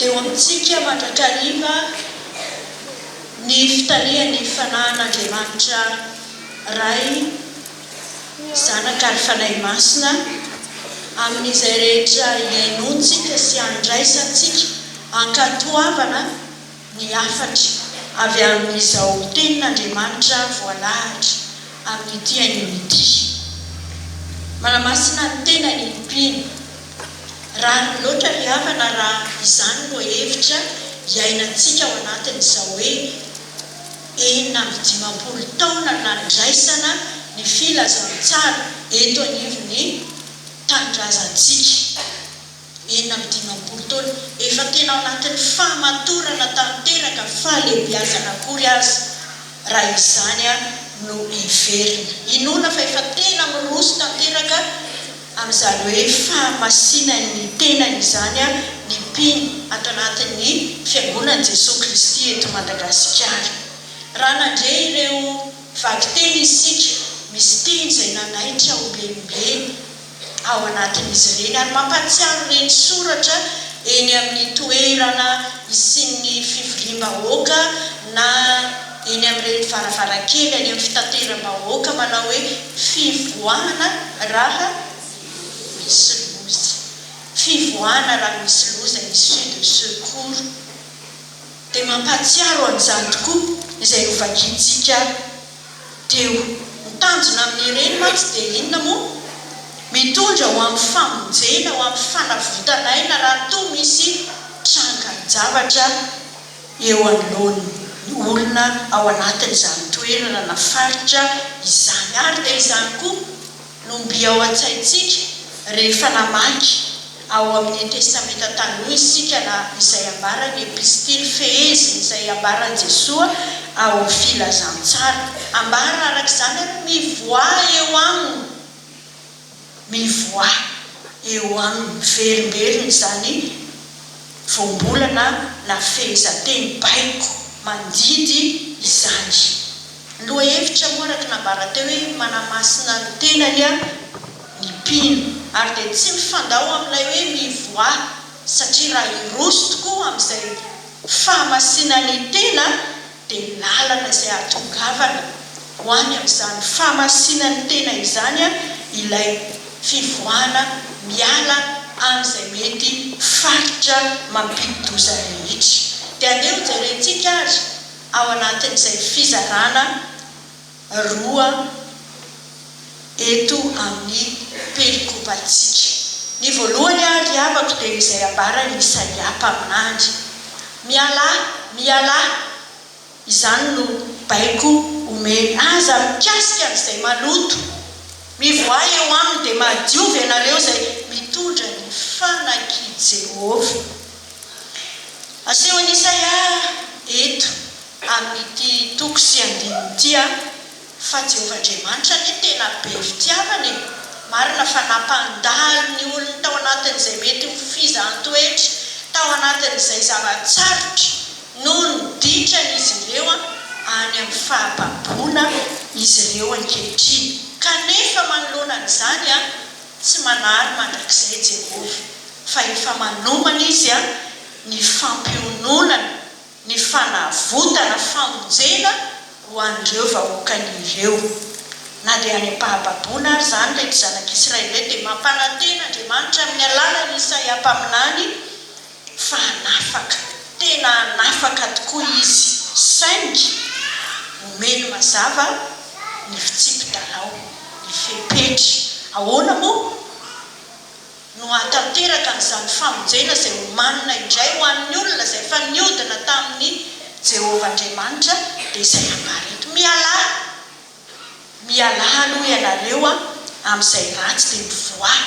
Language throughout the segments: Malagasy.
dia amintsika mandrakariva ny fitalian'ny fanahin'Andriamanitra ray zanaka ary fanahy masina amin'izay rehetra iainontsika sy andraisantsika ankatoavana ny afatra avy amin'izao tenin'Andriamanitra voalahatra amin'ity anioity. Manamasina ny tenany mpino raha loatra ny havana raha izany no hevitra iainantsika ao anatin'izao hoe 9 taona nandraisana ny filazantsara eto anivon'ny tanindrazantsika. 9 taona efa tena ao anatin'ny fahamatorana tanteraka fahalehibiazana akory azy raha izany no iverina. Inona fa efa tena miroso tanteraka amin'izany hoe fahamasinan'ny tenany izany ny mpino ato anatin'ny fiangonan'i Jesosy Kristy eto Madagasikara. Raha nandre ireo vakiteny isika misy teny izay nanaitra ombenimbeny ao anatin'izy ireny ary mampatsiaro ireny soratra eny amin'ny toerana isin'ny fivoriam-bahoaka na eny amin'ireny varavarakely any amin'ny fitateram-bahoaka manao hoe fivoahana raha misy loza. Fivoahana raha misy loza issue de secours. Dia mampatsiaro an'izany tokoa izay hovakintsika teo. Mitanjona amin'ireny mantsy dia inona moa? Mitondra ho amin'ny famonjena, ho amin'ny fanavotanaina raha toa misy trangan-javatra eo anoloan'ny olona ao anatin'izany toerana na faritra izany. Ary dia izany koa no mby ao an-tsaintsika rehefa namaky ao amin'ny testamenta taloha isika na izay ambarany epistily feheziny izay ambaran'i Jesosy ao filazantsara. Ambara arak'izany mivoah eo aminy. Mivoah eo aminy miverimberiny izany voambolana na fehezanteny baiko mandidy izany. Lohahevitra moa araka nambara teo hoe manamasina ny tenany ny mpino ary dia tsy mifandao amin'ilay hoe mivoah satria raha iroso tokoa amin'izay fahamasinany tena dia lalana izay atongavana ho any amin'izany fahamasinany tena izany ilay fivoahana miala amin'izay mety faritra mampidi-doza rehetra. Dia andeha hojerentsika azy ao anatin'izay fizarana roa eto amin'ny perikopantsika. Ny voalohany ary avako dia izay ambarany Isaia mpaminany. Miala izany no baiko omeny aza mikasika an'izay maloto. Mivoah eo aminy dia madiovy ianareo izay mitondra ny fanaky Jehovah. Asehony Isaia eto amin'ity toko sy andininy ity fa Jehovahandriamanitra ny tena be fitiavana. Marina fa nampandalo ny olona tao anatin'izay mety fizahantsoetra, tao anatin'izay zavatsarotra no noditrany izy ireo any amin'ny fahababona izy ireo ankehitriny. Kanefa manoloana an'izany tsy manary mandrakizay Jehovah fa efa manomana izy ny fampiononana, ny fanavotana, famonjena ho an'ireo vahoakan'ireo. Na dia any am-pahababona ary izany ilay zanak'Israely dia mampanantena Andriamanitra amin'ny alalany Isaia mpaminany fa hanafaka, tena hanafaka tokoa izy. Saingy omeny mazava ny fitsipidalao, ny fepetra. Ahoana moa no atanteraka an'izany famonjena izay homanina indray ho an'ny olona izay efa niodina tamin'ny Jehovahandriamanitra dia izay ambara eto. Miala aloha ianareo amin'izay ratsy dia mivoah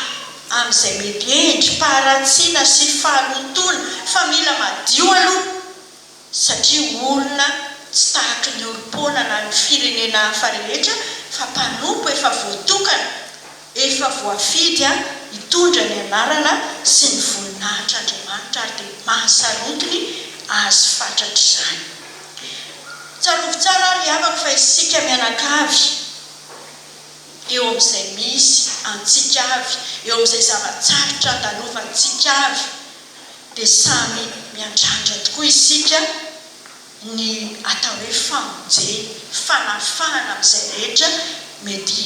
amin'izay mety endrim-paharatsiana sy fahalotona fa mila madio aloha satria olona tsy tahaka ny orom-pona na ny firenena hafa rehetra fa mpanompo efa voatokana, efa voafidy hitondra ny anarana sy ny voninahitran'Andriamanitra ary dia mahasarotiny azy fatratra izany. Tsarovy tsara ary havako fa isika mianakavy eo amin'izay misy antsika avy, eo amin'izay zavatsarotra andalovantsika avy dia samy miandrandra tokoa isika ny atao hoe famonjeny fanafahana amin'izay rehetra mety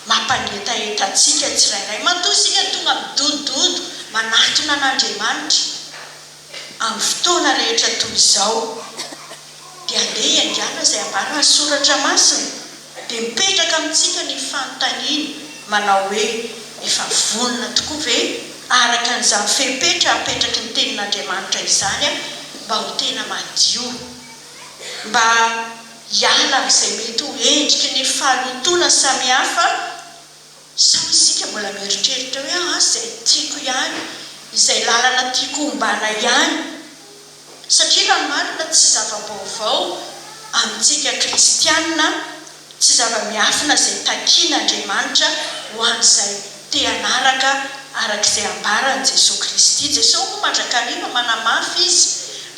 mampanetaetatsika tsirairay matoa isika tonga midodododo manatona an'Andriamanitra amin'ny fotoana rehetra toy izao dia andeha iangana izay ambara ny soratra masina dia mipetraka amintsika ny fanontaniana manao hoe efa vonona tokoa ve araka n'izany fepetra apetraky ny tenin'Andriamanitra izany mba ho tena madio mba hiala amin'izay mety ho endriky ny fahalotona samihafa sao isika mbola mieritreritra hoe izay tiako ihany izay lalana tiako hombana ihany satria raha marina tsy zava-baovao amintsika kristianina tsy zava-miafina izay takian'Andriamanitra ho an'izay te hanaraka arak'izay ambarany Jesosy Kristy. Jesosy moa mandrakariva manamafy izy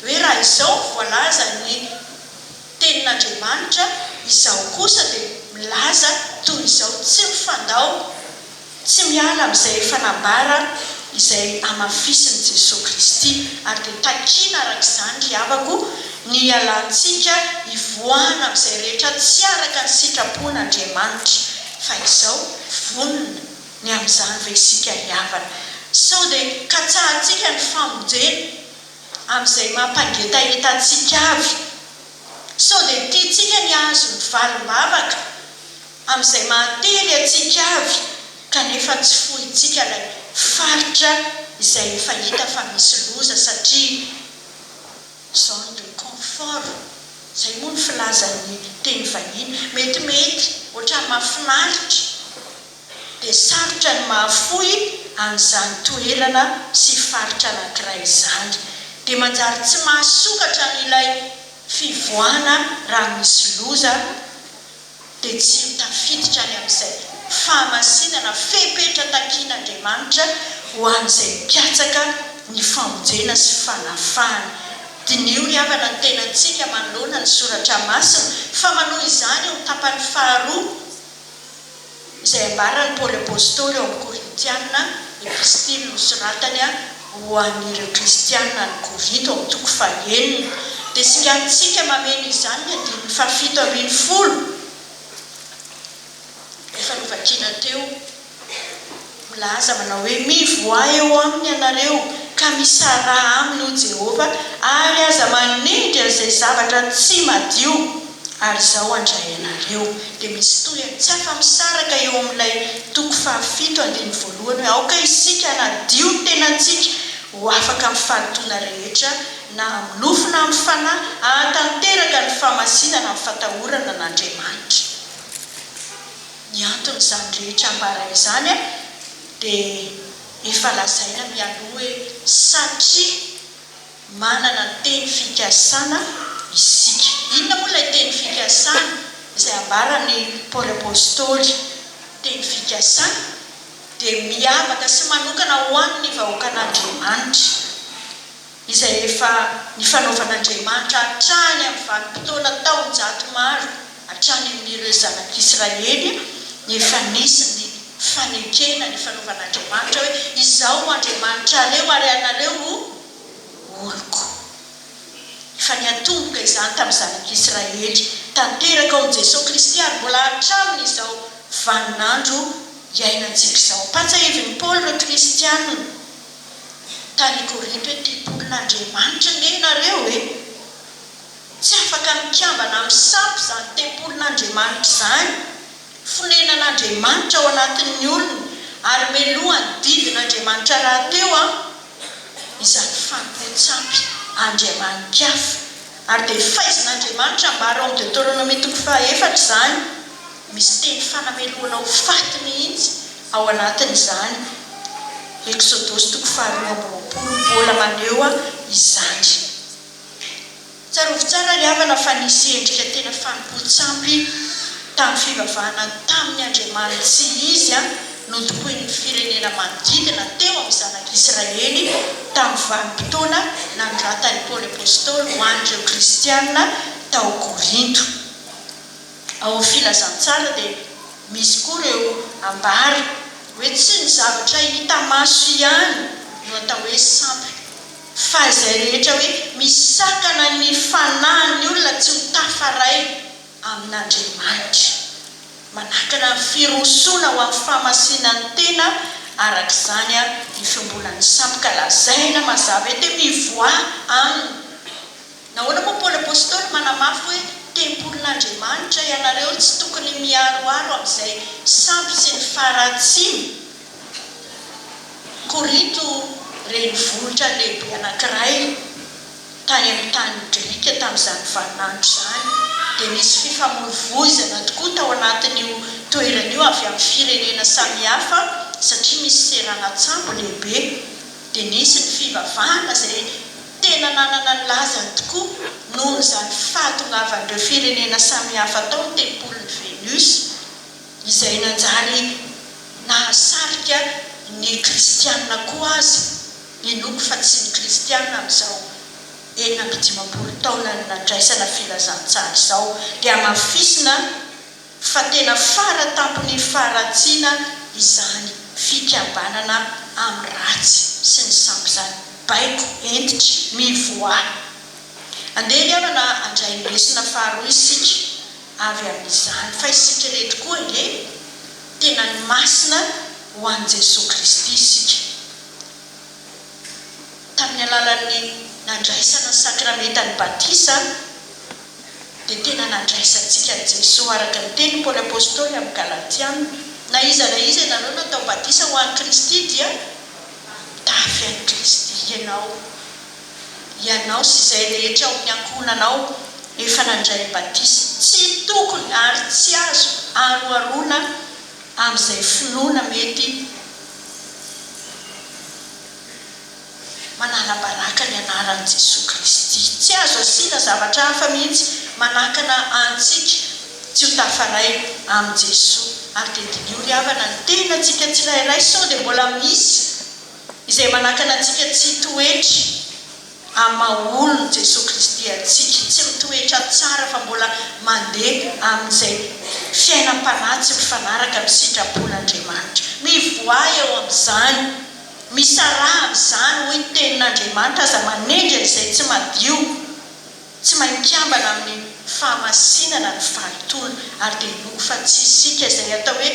hoe raha izao voalaza ny tenin'Andriamanitra izao kosa dia milaza toy izao tsy mifandao tsy miala amin'izay fanambara izay amafisin'i Jesosy Kristy ary dia takiana arak'izany ry havako ny ialantsika hivoahana amin'izay rehetra tsy araka ny sitrapon'Andriamanitra fa izao vonona ny amin'izany ve isika hiavana sao dia katsahantsika ny famonjeny amin'izay mampangetaetatsika avy sao dia tiatsika ny azo ny valim-bavaka amin'izay mahatery atsika avy kanefa tsy fohitsika ilay faritra izay efa hita fa misy loza satria zone de confort izay moa ny filazan'ny teny vahiny metimety ohatra mahafinaritra dia sarotra ny mahafohy an'izany toerana sy faritra anankiray izany dia manjary tsy mahasokatra n'ilay fivoahana raha misy loza dia tsy tafiditra ny amin'izay fahamasinana fepetra takian'Andriamanitra ho an'izay mpiatsaka ny famonjena sy fanafahana. Dinio ny havana ny tenantsika manoloana ny soratra masina fa manao izany ho tapany faharoa izay ambarany Paoly apôstôly ao amin'ny Korintiana epistily nosoratany ho an'ireo kristianina ny Korinto amin'ny toko fahaenina dia singantsika mameno izany ny andininy fahafito ambin'ny folo efa novakina teo milaza manao hoe mivoa eo aminy ianareo ka misara aminy ho Jehova ary aza manindry an'izay zavatra tsy madio ary izao andray ianareo dia misy toy tsy afa-misaraka eo amin'ilay toko fahafito andiny voalohany hoe aoka isika nadio tenantsika ho afaka amin'ny fahatona rehetra na amin'ny nofona amin'ny fanahy ahatanteraka ny fahamasinana amin'ny fatahorana n'Andriamanitra. Ny antony izany rehetra ambara izany dia efa lazaina mialoha hoe satria manana ny teny fikasana isika. Inona moa ilay teny fikasana izay ambarany Paoly apôstôly? Teny fikasana dia miavaka sy manokana ho an'ny vahoakan'Andriamanitra izay efa ny fanaovan'Andriamanitra hatrany amin'ny vanim-potoana taon-jato maro hatrany amin'ireo zanak'Israely ny efa nisy ny fanekena ny fanaovan'Andriamanitra hoe izao Andriamanitra aleo ary anareo ho oloko. Efa niatomboka izany tamin'ny zanak'Israely tanteraka ao Jesosy Kristy ary mbola hatraminy izao vaninandro iainantsika izao. Patsahiviny Paoly ireo kristianina tany Korinto hoe tempolin'Andriamanitra nge nareo tsy afaka mikambana amin'ny sampy izany tempolin'Andriamanitra izany fonenan'Andriamanitra ao anatin'ny olona ary melohan'ny didin'Andriamanitra raha teo izany fanompoan-tsampy andriaman-kafa ary dia faizin'Andriamanitra ambara ao amin'ny Deutéronomie toko faha-efatra izany misy teny fanamelohana ho faty mihitsy ao anatin'izany. Exodosy toko faharoa amby roapolo mbola maneho izany. Tsarovy tsara ry havana fa nisy endrika tena fanompoan-tsampy tamin'ny fivavahana tamin'ny Andriamanitra izy notokoin'ny firenena manodidina teo amin'ny zanak'Israely tamin'ny vanim-potoana nanoratany Paoly apôstôly ho an'ireo kristianina tao Korinto. Ao amin'ny filazantsara dia misy koa ireo ambara hoe tsy ny zavatra hita maso ihany no atao hoe sampy fa izay rehetra hoe misakana ny fanahy ny olona tsy ho tafaray amin'Andriamanitra, manakana ny firosoana ho amin'ny famasinany tena. Arak'izany ny fiombolany samboka lazaina mazava hoe mivoa aminy. Nahoana moa Paoly apôstôly manamafy hoe tempolin'Andriamanitra ianareo tsy tokony miaroaro amin'izay sambo sy ny faratsiny. Korinto renivohitra lehibe anankiray tany amin'ny tany Grika tamin'izany vaninandro izany, dia misy fifamoivoizana tokoa tao anatin'io toeran'io avy amin'ny firenena samihafa satria misy seranan-tsambo lehibe. Dia nisy ny fivavahana izay tena nanana ny lazany tokoa noho izany fahatongavan'ireo firenena samihafa tao ny tempolin'ny Venus, izay nanjary nahasarika ny kristianina koa azy, inoko fa tsy ny kristianina amin'izao 19 taona ny nandraisana filazantsara izao. Dia mafisina fa tena faratampony faratsiana izany fikambanana amin'ny ratsy sy ny sambo izany. Baiko entitra mivoa. Andeha riavana andray lesona faharoa isika avy amin'izany, fa isika rehetra koa nge tena ny masina ho an'i Jesosy Kristy isika. Tamin'ny alalan'ny nandraisana ny sakramentan'ny batisa dia tena nandraisantsika Jesosy araka ny teny Paoly apôstôly amin'ny Galatiana, na iza ianareo natao batisa ho an'i Kristy dia tafy an'i Kristy ianao sy izay rehetra ao amin'ny ankonanao efa nandray batisa. Tsy tokony ary tsy azo aroarona amin'izay finoana mety manala-baraka ny anaran'i Jesosy Kristy. Tsy azo asiana zavatra hafa mihitsy manakana antsika tsy ho tafaray amin'i Jesosy. Ary dia dinio ry havana ny tenantsika tsirairay sao dia mbola misy izay manakana antsika tsy toetra amin'ny maha-olon' Jesosy Kristy antsika, tsy mitoetra tsara fa mbola mandeha amin'izay fiainam-panahy tsy mifanaraka amin'ny sitrapon'Andriamanitra. Mivoa eo amin'izany, misaraha amin'izany hoy tenin'Andriamanitra aza manendry izay tsy madio, tsy maikambana amin'ny fahamasinana ny fahatona. Ary dia inoko fa tsy isika izay atao hoe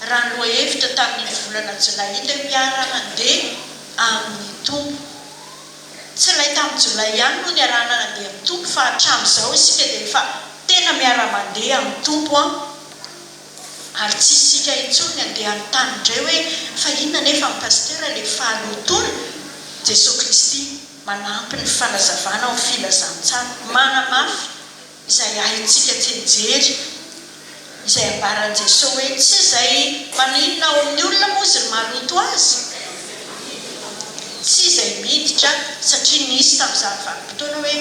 raha loha hevitra tamin'ny volana Jolay ilay miara-mandeha amin'ny tompo. Tsy ilay tamin'ny Jolay ihany no ny arahana nandeha amin'ny tompo, fa hatramin'izao isika dia efa tena miara-mandeha amin'ny tompo. Ary tsy isika intsony andeha an-tany indray hoe fa inona nefa amin'ny pastera ilay fahalotona. Jesosy Kristy manampy ny fanazavana ao filazantsara, manamafy izay ahintsika tsy hijery, izay ambaran'i Jesosy hoe tsy izay maninona ao amin'ny olona moa izy ny maloto azy, tsy izay miditra, satria nisy tamin'izany vanim-potoana hoe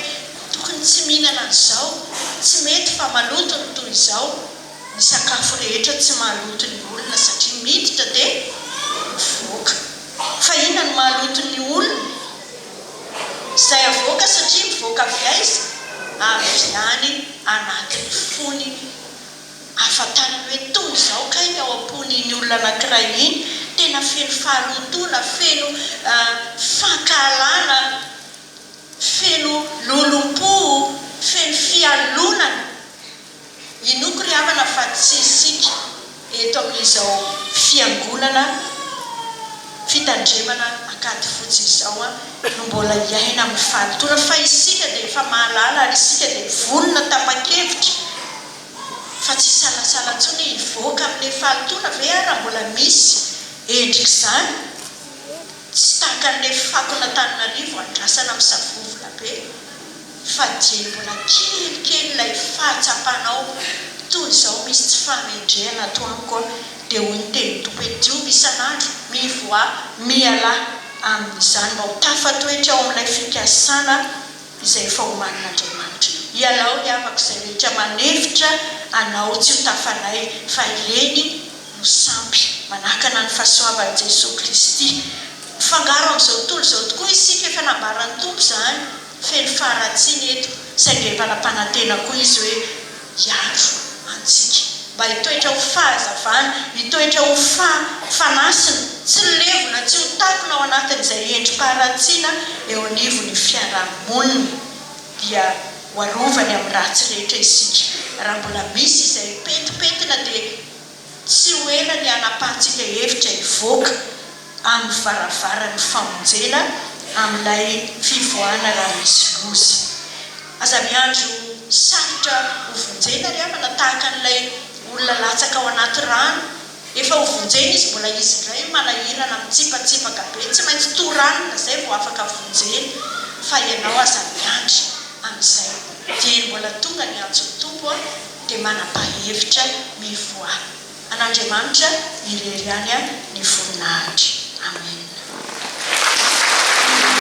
tokony tsy mihinana an'izao, tsy mety fa maloto ny toy izao. Ny sakafo rehetra tsy mahaloto ny olona satria miditra dia mivoaka. Fa inona ny mahaloto ny olona? Izay avoaka satria mivoaka avy aiza? Avy ihany anatin'ny fony ahafantarana hoe toy izao kay ao am-pon'ny olona anankiray iny, tena feno fahalotona, feno fankahalana, feno lolom-po, feno fialonana. Inoko ry havana fa tsy isika eto amin'izao fiangonana fitandremana akady fotsy izao no mbola iaina amin'ny fahalotona, fa isika dia efa mahalala ary isika dia vonona tapa-kevitra fa tsy salasala intsony hivoaka amin'ny fahalotona ve raha mbola misy endrik'izany. Tsy tahaka an'ilay fakona Antananarivo andrasana amin'ny savovona be, fa dia mbola kelikely ilay fahatsapanao toy izao misy tsy fahamendrehana atoaniko dia hoy ny teny Tompo hoe diovy isan'andro, mivoa, miala amin'izany mba ho tafatoetra ao amin'ilay fikasana izay efa homanin'Andriamanitra. Ialao ny havako izay rehetra manevitra anao tsy ho tafanay, fa ireny no sampy manakana ny fahasoavan'i Jesosy Kristy. Fangaro amin'izao tontolo izao tokoa isika efa nambaran'ny Tompo izany, feno faharatsiana eto, saingy efa nampanantena koa izy hoe hiaro antsika mba hitoetra ho fahazavana, hitoetra ho fanasina, tsy levona, tsy ho takona ao anatin'izay endrim-paharatsiana eo anivon'ny fiarahamonina dia hoarovany amin'ny ratsy rehetra isika. Raha mbola misy izay petipetina dia tsy ho ela ny hanapahantsika hevitra hivoaka amin'ny varavaran'ny famonjena amin'ilay fivoahana raha misy loza. Aza miandro sarotra ho vonjena ry havana tahaka an'ilay olona latsaka ao anaty rano. Efa ho vonjena izy, mbola izy indray manahirana mitsipatsipaka be, tsy maintsy toranina izay vao afaka vonjena. Fa ianao aza miandry amin'izay dia mbola tonga ny antso tompo dia manapa-hevitra mivoaha. An'Andriamanitra irery ihany ny voninahitra. Amen.